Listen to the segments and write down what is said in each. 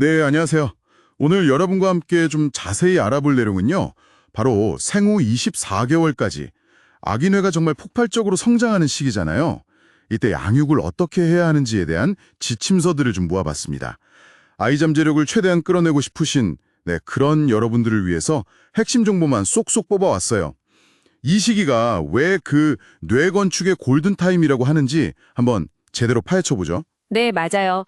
네, 안녕하세요. 오늘 여러분과 함께 좀 자세히 알아볼 내용은요. 바로 생후 24개월까지 아기 뇌가 정말 폭발적으로 성장하는 시기잖아요. 이때 양육을 어떻게 해야 하는지에 대한 지침서들을 좀 모아봤습니다. 아이 잠재력을 최대한 끌어내고 싶으신 그런 여러분들을 위해서 핵심 정보만 쏙쏙 뽑아왔어요. 이 시기가 왜 그 뇌 건축의 골든타임이라고 하는지 한번 제대로 파헤쳐보죠. 네, 맞아요.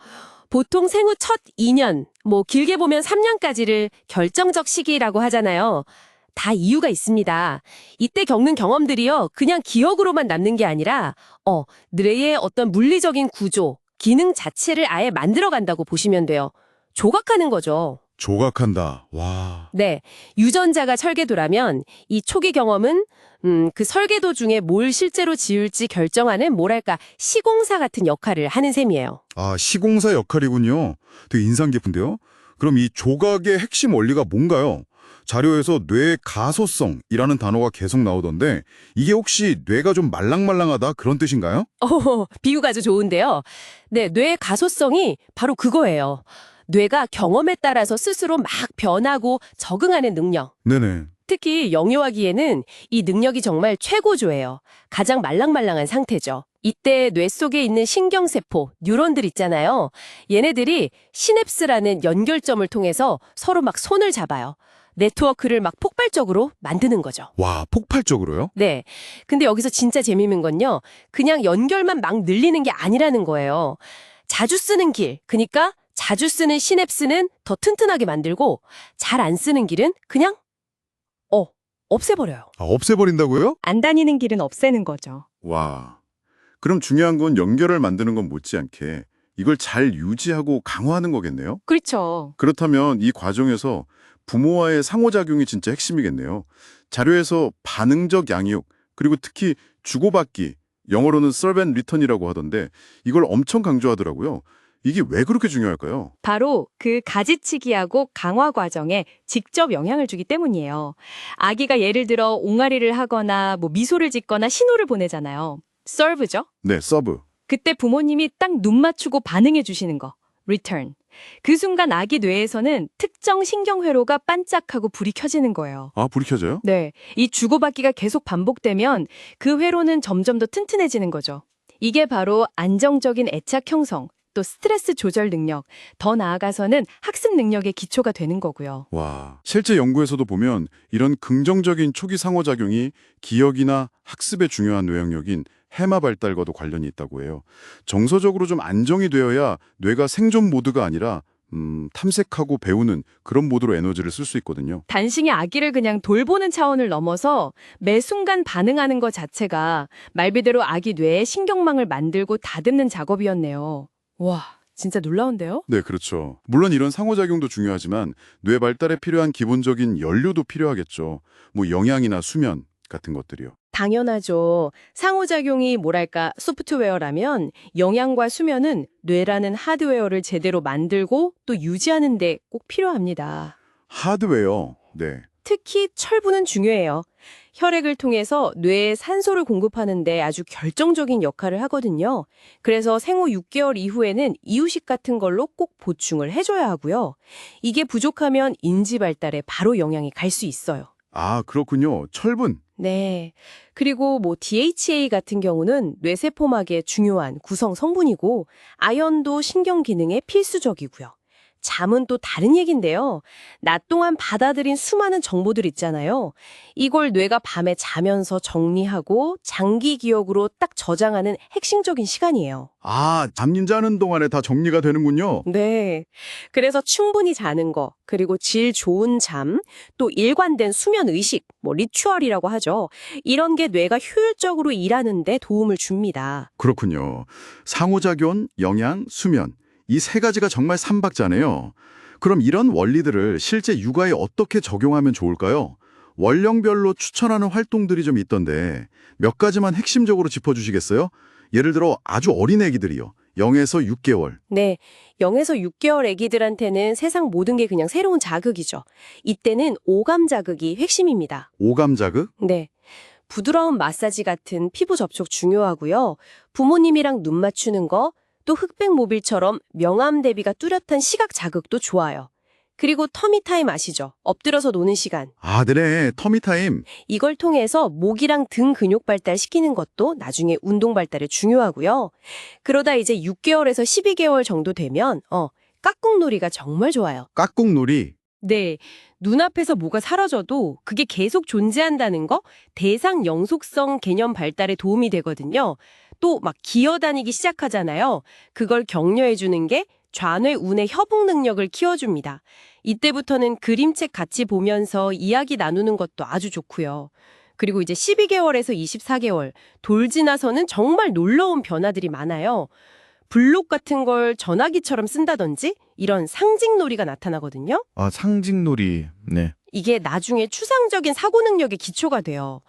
보통 생후 첫 2년, 길게 보면 3년까지를 결정적 시기라고 하잖아요. 다 이유가 있습니다. 이때 겪는 경험들이요, 그냥 기억으로만 남는 게 아니라, 뇌의 어떤 물리적인 구조, 기능 자체를 아예 만들어간다고 보시면 돼요. 조각하는 거죠. 조각한다. 와. 네, 유전자가 설계도라면 이 초기 경험은 그 설계도 중에 뭘 실제로 지을지 결정하는 뭐랄까 시공사 같은 역할을 하는 셈이에요. 아, 시공사 역할이군요. 되게 인상 깊은데요? 그럼 이 조각의 핵심 원리가 뭔가요? 자료에서 뇌 가소성이라는 단어가 계속 나오던데 이게 혹시 뇌가 좀 말랑말랑하다 그런 뜻인가요? 비유가 아주 좋은데요. 네, 뇌의 가소성이 바로 그거예요. 뇌가 경험에 따라서 스스로 막 변하고 적응하는 능력. 네네. 특히 영유아기에는 이 능력이 정말 최고조예요. 가장 말랑말랑한 상태죠. 이때 뇌 속에 있는 신경세포, 뉴런들 있잖아요. 얘네들이 시냅스라는 연결점을 통해서 서로 막 손을 잡아요. 네트워크를 막 폭발적으로 만드는 거죠. 와, 폭발적으로요? 네. 근데 여기서 진짜 재미있는 건요. 그냥 연결만 막 늘리는 게 아니라는 거예요. 자주 쓰는 길, 그러니까 자주 쓰는 시냅스는 더 튼튼하게 만들고 잘 안 쓰는 길은 그냥 없애버려요. 아, 없애버린다고요? 안 다니는 길은 없애는 거죠. 와. 그럼 중요한 건 연결을 만드는 건 못지않게 이걸 잘 유지하고 강화하는 거겠네요? 그렇죠. 그렇다면 이 과정에서 부모와의 상호작용이 진짜 핵심이겠네요. 자료에서 반응적 양육, 그리고 특히 주고받기, 영어로는 serve and return이라고 하던데 이걸 엄청 강조하더라고요. 이게 왜 그렇게 중요할까요? 바로 그 가지치기하고 강화 과정에 직접 영향을 주기 때문이에요. 아기가 예를 들어 옹알이를 하거나 미소를 짓거나 신호를 보내잖아요. serve죠. 네, 서브. 그때 부모님이 딱 눈 맞추고 반응해 주시는 거. return. 그 순간 아기 뇌에서는 특정 신경회로가 반짝하고 불이 켜지는 거예요. 아, 불이 켜져요? 네, 이 주고받기가 계속 반복되면 그 회로는 점점 더 튼튼해지는 거죠. 이게 바로 안정적인 애착 형성, 또 스트레스 조절 능력, 더 나아가서는 학습 능력의 기초가 되는 거고요. 와, 실제 연구에서도 보면 이런 긍정적인 초기 상호작용이 기억이나 학습에 중요한 뇌영역인 해마 발달과도 관련이 있다고 해요. 정서적으로 좀 안정이 되어야 뇌가 생존 모드가 아니라 탐색하고 배우는 그런 모드로 에너지를 쓸 수 있거든요. 단식이 아기를 그냥 돌보는 차원을 넘어서 매 순간 반응하는 것 자체가 말 그대로 아기 뇌의 신경망을 만들고 다듬는 작업이었네요. 와, 진짜 놀라운데요? 네, 그렇죠. 물론 이런 상호작용도 중요하지만 뇌 발달에 필요한 기본적인 연료도 필요하겠죠. 영양이나 수면 같은 것들이요. 당연하죠. 상호작용이 뭐랄까 소프트웨어라면 영양과 수면은 뇌라는 하드웨어를 제대로 만들고 또 유지하는 데 꼭 필요합니다. 하드웨어. 네. 특히 철분은 중요해요. 혈액을 통해서 뇌에 산소를 공급하는데 아주 결정적인 역할을 하거든요. 그래서 생후 6개월 이후에는 이유식 같은 걸로 꼭 보충을 해줘야 하고요. 이게 부족하면 인지 발달에 바로 영향이 갈 수 있어요. 아, 그렇군요. 철분. 네. 그리고 DHA 같은 경우는 뇌세포막의 중요한 구성 성분이고, 아연도 신경 기능에 필수적이고요. 잠은 또 다른 얘긴데요. 낮 동안 받아들인 수많은 정보들 있잖아요. 이걸 뇌가 밤에 자면서 정리하고 장기 기억으로 딱 저장하는 핵심적인 시간이에요. 아, 잠자는 동안에 다 정리가 되는군요. 네. 그래서 충분히 자는 거, 그리고 질 좋은 잠, 또 일관된 수면 의식, 리추얼이라고 하죠. 이런 게 뇌가 효율적으로 일하는 데 도움을 줍니다. 그렇군요. 상호작용, 영양, 수면. 이 세 가지가 정말 삼박자네요. 그럼 이런 원리들을 실제 육아에 어떻게 적용하면 좋을까요? 원령별로 추천하는 활동들이 좀 있던데 몇 가지만 핵심적으로 짚어주시겠어요? 예를 들어 아주 어린 애기들이요. 0에서 6개월. 네, 0에서 6개월 아기들한테는 세상 모든 게 그냥 새로운 자극이죠. 이때는 오감 자극이 핵심입니다. 오감 자극? 네. 부드러운 마사지 같은 피부 접촉 중요하고요. 부모님이랑 눈 맞추는 거, 또 흑백 모빌처럼 명암 대비가 뚜렷한 시각 자극도 좋아요. 그리고 터미타임 아시죠? 엎드려서 노는 시간. 아, 네. 터미타임. 이걸 통해서 목이랑 등 근육 발달시키는 것도 나중에 운동 발달에 중요하고요. 그러다 이제 6개월에서 12개월 정도 되면 깍꿍놀이가 정말 좋아요. 깍꿍놀이. 네. 눈앞에서 뭐가 사라져도 그게 계속 존재한다는 거 대상 영속성 개념 발달에 도움이 되거든요. 또 막 기어다니기 시작하잖아요. 그걸 격려해 주는 게 좌뇌 우뇌 협응 능력을 키워줍니다. 이때부터는 그림책 같이 보면서 이야기 나누는 것도 아주 좋고요. 그리고 이제 12개월에서 24개월 돌 지나서는 정말 놀라운 변화들이 많아요. 블록 같은 걸 전화기처럼 쓴다든지 이런 상징놀이가 나타나거든요. 아, 상징놀이. 네. 이게 나중에 추상적인 사고 능력의 기초가 돼요.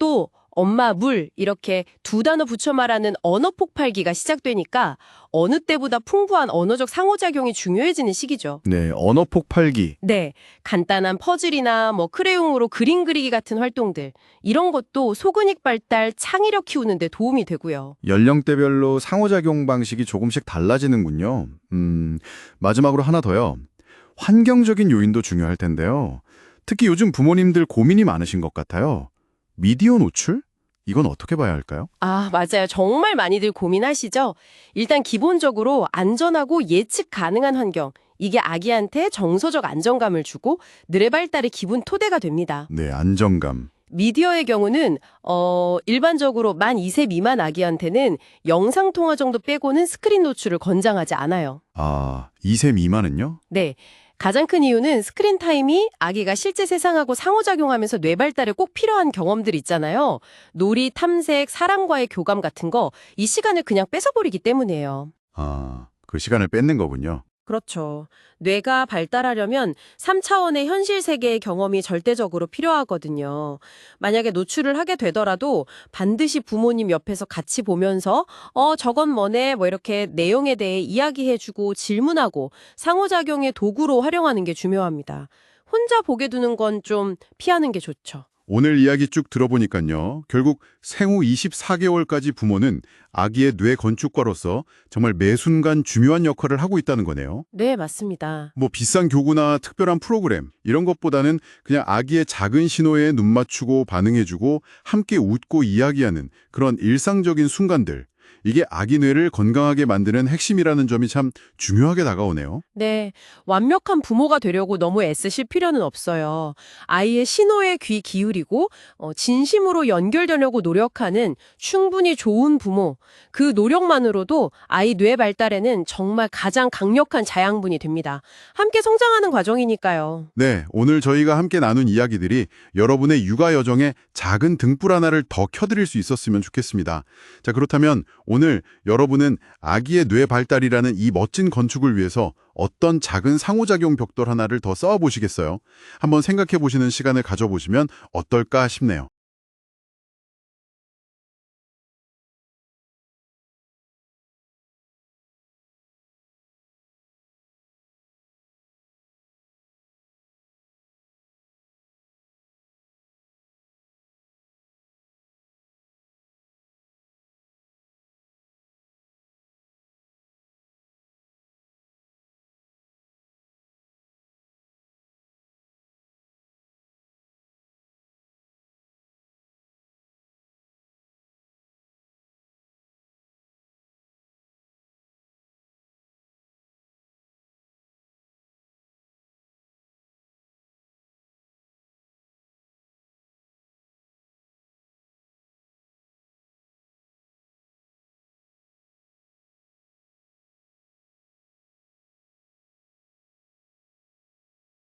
또 엄마, 물 이렇게 두 단어 붙여 말하는 언어 폭발기가 시작되니까 어느 때보다 풍부한 언어적 상호작용이 중요해지는 시기죠. 네, 언어 폭발기. 네, 간단한 퍼즐이나 크레용으로 그림 그리기 같은 활동들 이런 것도 소근육 발달, 창의력 키우는 데 도움이 되고요. 연령대별로 상호작용 방식이 조금씩 달라지는군요. 마지막으로 하나 더요. 환경적인 요인도 중요할 텐데요. 특히 요즘 부모님들 고민이 많으신 것 같아요. 미디어 노출? 이건 어떻게 봐야 할까요? 아, 맞아요. 정말 많이들 고민하시죠? 일단 기본적으로 안전하고 예측 가능한 환경. 이게 아기한테 정서적 안정감을 주고 뇌 발달의 기본 토대가 됩니다. 네, 안정감. 미디어의 경우는 일반적으로 만 2세 미만 아기한테는 영상통화 정도 빼고는 스크린 노출을 권장하지 않아요. 아, 2세 미만은요? 네. 가장 큰 이유는 스크린 타임이 아기가 실제 세상하고 상호작용하면서 뇌 발달에 꼭 필요한 경험들 있잖아요. 놀이, 탐색, 사람과의 교감 같은 거, 이 시간을 그냥 뺏어버리기 때문이에요. 아, 그 시간을 뺏는 거군요. 그렇죠. 뇌가 발달하려면 3차원의 현실 세계의 경험이 절대적으로 필요하거든요. 만약에 노출을 하게 되더라도 반드시 부모님 옆에서 같이 보면서 저건 뭐네 이렇게 내용에 대해 이야기해주고 질문하고 상호작용의 도구로 활용하는 게 중요합니다. 혼자 보게 두는 건 좀 피하는 게 좋죠. 오늘 이야기 쭉 들어보니까요. 결국 생후 24개월까지 부모는 아기의 뇌 건축가로서 정말 매 순간 중요한 역할을 하고 있다는 거네요. 네, 맞습니다. 뭐 비싼 교구나 특별한 프로그램 이런 것보다는 그냥 아기의 작은 신호에 눈 맞추고 반응해주고 함께 웃고 이야기하는 그런 일상적인 순간들. 이게 아기 뇌를 건강하게 만드는 핵심이라는 점이 참 중요하게 다가오네요. 네, 완벽한 부모가 되려고 너무 애쓰실 필요는 없어요. 아이의 신호에 귀 기울이고 진심으로 연결되려고 노력하는 충분히 좋은 부모, 그 노력만으로도 아이 뇌 발달에는 정말 가장 강력한 자양분이 됩니다. 함께 성장하는 과정이니까요. 네, 오늘 저희가 함께 나눈 이야기들이 여러분의 육아 여정에 작은 등불 하나를 더 켜드릴 수 있었으면 좋겠습니다. 자, 그렇다면 오늘 여러분은 아기의 뇌 발달이라는 이 멋진 건축을 위해서 어떤 작은 상호작용 벽돌 하나를 더 쌓아보시겠어요? 한번 생각해 보시는 시간을 가져보시면 어떨까 싶네요.